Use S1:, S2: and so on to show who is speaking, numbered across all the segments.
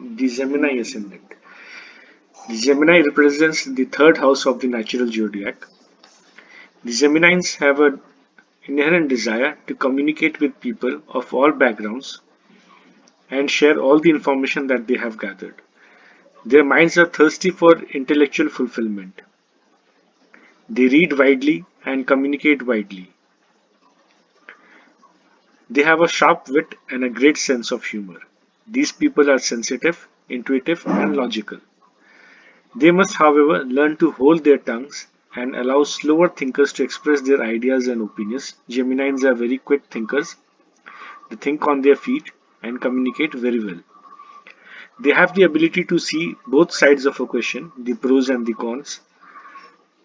S1: The Gemini ascendant. The Gemini represents the third house of the natural zodiac. The Geminis have an inherent desire to communicate with people of all backgrounds and share all the information that they have gathered. Their minds are thirsty for intellectual fulfillment. They read widely and communicate widely. They have a sharp wit and a great sense of humor. These people are sensitive, intuitive, and logical. They must, however, learn to hold their tongues and allow slower thinkers to express their ideas and opinions. Geminis are very quick thinkers. They think on their feet and communicate very well. They have the ability to see both sides of a question, the pros and the cons,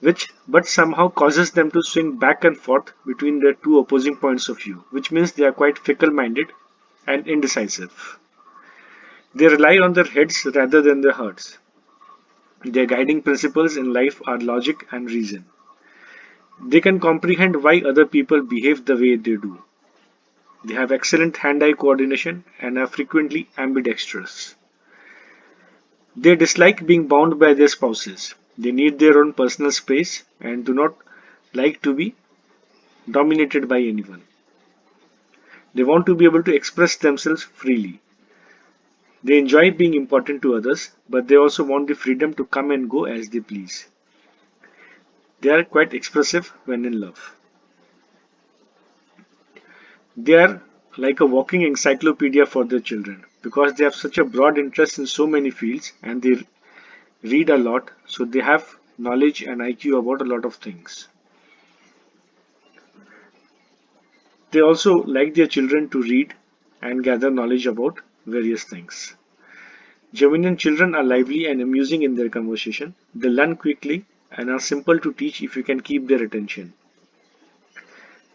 S1: which but somehow causes them to swing back and forth between their two opposing points of view, which means they are quite fickle-minded and indecisive. They rely on their heads rather than their hearts. Their guiding principles in life are logic and reason. They can comprehend why other people behave the way they do. They have excellent hand-eye coordination and are frequently ambidextrous. They dislike being bound by their spouses. They need their own personal space and do not like to be dominated by anyone. They want to be able to express themselves freely. They enjoy being important to others, but they also want the freedom to come and go as they please. They are quite expressive when in love. They are like a walking encyclopedia for their children because they have such a broad interest in so many fields and they read a lot, so they have knowledge and IQ about a lot of things. They also like their children to read and gather knowledge about various things. Geminian children are lively and amusing in their conversation. They learn quickly and are simple to teach if you can keep their attention.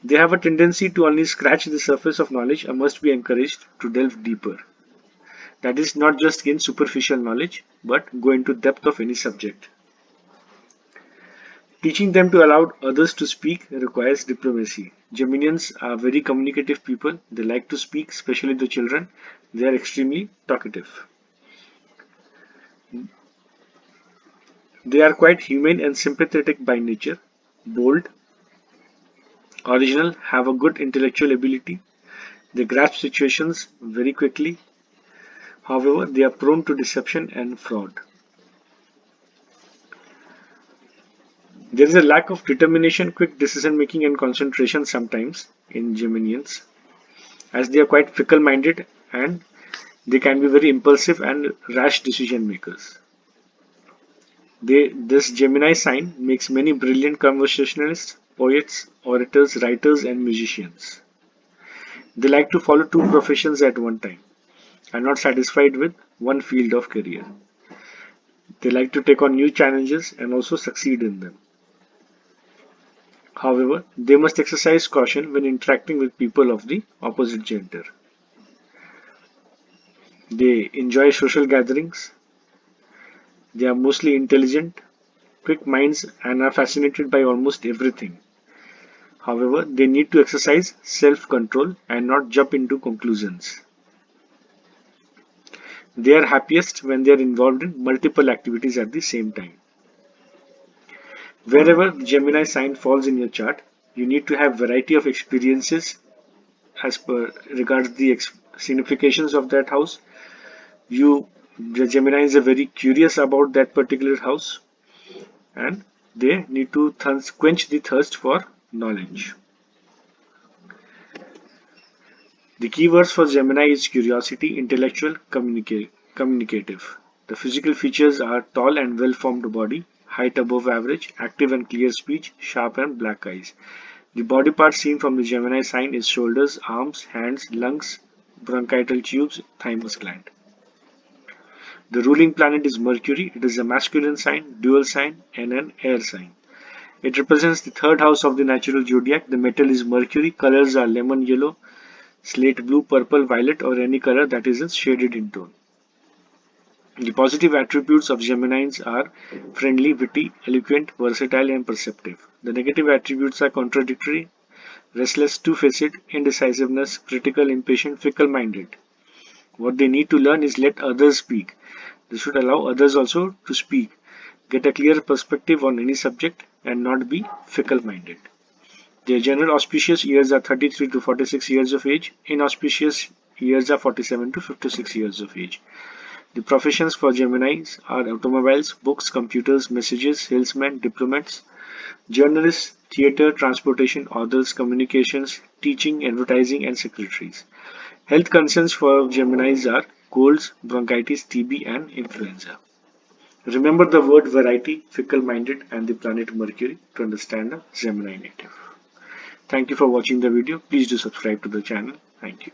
S1: They have a tendency to only scratch the surface of knowledge and must be encouraged to delve deeper. That is, not just gain superficial knowledge, but go into depth of any subject. Teaching them to allow others to speak requires diplomacy. Geminians are very communicative people. They like to speak, especially the children. They are extremely talkative. They are quite humane and sympathetic by nature, bold, original, have a good intellectual ability. They grasp situations very quickly. However, they are prone to deception and fraud. There is a lack of determination, quick decision making, and concentration sometimes in Geminians, as they are quite fickle minded and they can be very impulsive and rash decision makers. This Gemini sign makes many brilliant conversationalists, poets, orators, writers, and musicians. They like to follow two professions at one time, are not satisfied with one field of career. They like to take on new challenges and also succeed in them. However, they must exercise caution when interacting with people of the opposite gender. They enjoy social gatherings. They are mostly intelligent, quick minds, and are fascinated by almost everything. However, they need to exercise self-control and not jump into conclusions. They are happiest when they are involved in multiple activities at the same time. Wherever the Gemini sign falls in your chart, you need to have variety of experiences as per regards the significations of that house. The Geminis are very curious about that particular house and they need to quench the thirst for knowledge. The keywords for Gemini is curiosity, intellectual, communicative. The physical features are tall and well-formed body, height above average, active and clear speech, sharp and black eyes. The body part seen from the Gemini sign is shoulders, arms, hands, lungs, bronchial tubes, thymus gland. The ruling planet is Mercury. It is a masculine sign, dual sign, and an air sign. It represents the third house of the natural zodiac. The metal is Mercury. Colors are lemon yellow, slate blue, purple, violet, or any color that isn't shaded in tone. The positive attributes of Geminis are friendly, witty, eloquent, versatile, and perceptive. The negative attributes are contradictory, restless, two-faced, indecisiveness, critical, impatient, fickle-minded. What they need to learn is let others speak. They should allow others also to speak, get a clear perspective on any subject, and not be fickle minded. Their general auspicious years are 33 to 46 years of age. Inauspicious years are 47 to 56 years of age. The professions for Geminis are automobiles, books, computers, messages, salesmen, diplomats, journalists, theatre, transportation, authors, communications, teaching, advertising, and secretaries. Health concerns for Geminis are colds, bronchitis, TB, and influenza. Remember the word variety, fickle-minded, and the planet Mercury to understand a Gemini native. Thank you for watching the video. Please do subscribe to the channel. Thank you.